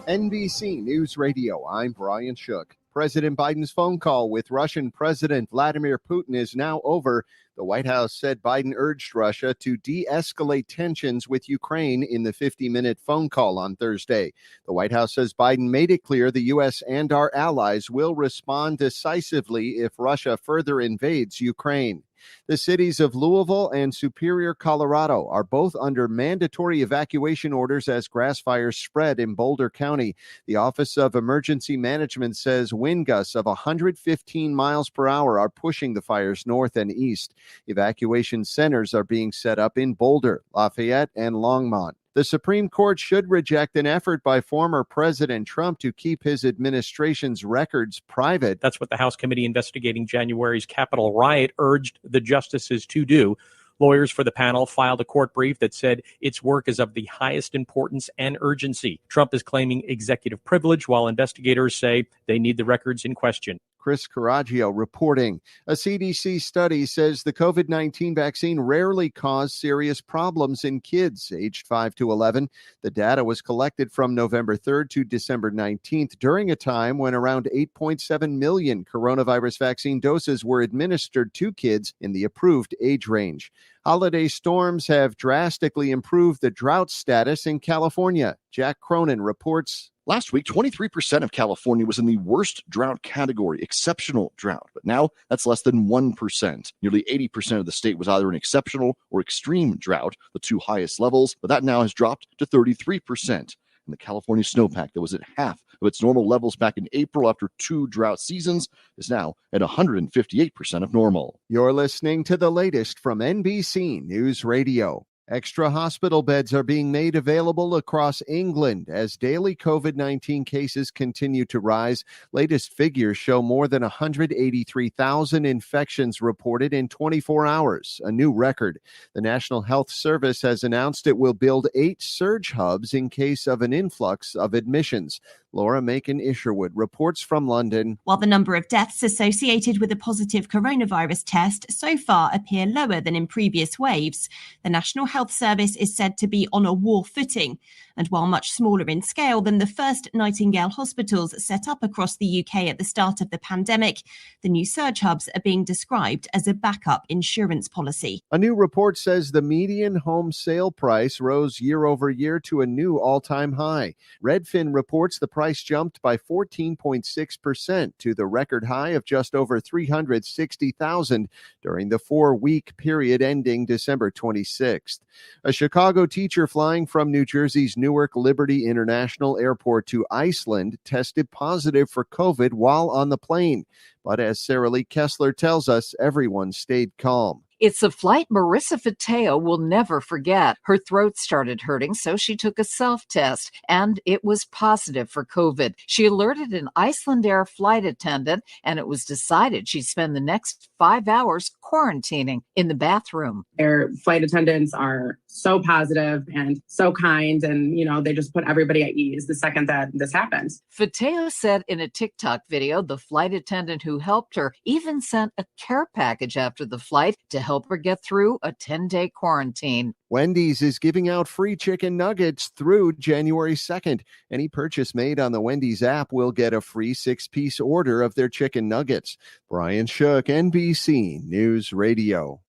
Z: NBC News Radio, I'm Brian Shook. President Biden's phone call with Russian President Vladimir Putin is now over. The White House said Biden urged Russia to de-escalate tensions with Ukraine in the 50-minute phone call on Thursday. The White House says Biden made it clear the U.S. and our allies will respond decisively if Russia further invades Ukraine. The cities of Louisville and Superior, Colorado are both under mandatory evacuation orders as grass fires spread in Boulder County. The Office of Emergency Management says wind gusts of 115 miles per hour are pushing the fires north and east. Evacuation centers are being set up in Boulder, Lafayette, and Longmont. The Supreme Court should reject an effort by former President Trump to keep his administration's records private.
K: That's what the House committee investigating January's Capitol riot urged the justices to do. Lawyers for the panel filed a court brief that said its work is of the highest importance and urgency. Trump is claiming executive privilege, while investigators say they need the records in question.
Z: Chris Caraggio reporting. A CDC study says the COVID-19 vaccine rarely caused serious problems in kids aged 5 to 11. The data was collected from November 3rd to December 19th during a time when around 8.7 million coronavirus vaccine doses were administered to kids in the approved age range. Holiday storms have drastically improved the drought status in California. Jack Cronin reports.
L: Last week, 23% of California was in the worst drought category, exceptional drought. But now that's less than 1%. Nearly 80% of the state was either in exceptional or extreme drought, the two highest levels, but that now has dropped to 33%. And the California snowpack that was at half of its normal levels back in April after 2 drought seasons is now at 158% of normal.
Z: You're listening to the latest from NBC News Radio. Extra hospital beds are being made available across England as daily COVID-19 cases continue to rise. Latest figures show more than 183,000 infections reported in 24 hours, a new record. The National Health Service has announced it will build 8 surge hubs in case of an influx of admissions. Laura Macon-Isherwood reports from London.
M: While the number of deaths associated with a positive coronavirus test so far appear lower than in previous waves, the National Health Service is said to be on a war footing. And while much smaller in scale than the first Nightingale hospitals set up across the UK at the start of the pandemic, the new surge hubs are being described as a backup insurance policy.
Z: A new report says the median home sale price rose year over year to a new all-time high. Redfin reports the price jumped by 14.6% to the record high of just over $360,000 during the 4-week period ending December 26th. A Chicago teacher flying from New Jersey's Newark Liberty International Airport to Iceland tested positive for COVID while on the plane. But as Sarah Lee Kessler tells us, everyone stayed calm.
N: It's a flight Marissa Fateo will never forget. Her throat started hurting, so she took a self-test, and it was positive for COVID. She alerted an Iceland Air flight attendant, and it was decided she'd spend the next 5 hours quarantining in the bathroom.
O: Their flight attendants are so positive and so kind, and, they just put everybody at ease the second that this happens.
N: Fateo said in a TikTok video, the flight attendant who helped her even sent a care package after the flight to help her get through a 10-day quarantine.
Z: Wendy's is giving out free chicken nuggets through January 2nd. Any purchase made on the Wendy's app will get a free 6-piece order of their chicken nuggets. Brian Shook, NBC News Radio.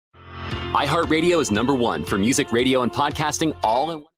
P: iHeartRadio is #1 for music, radio, and podcasting all in one.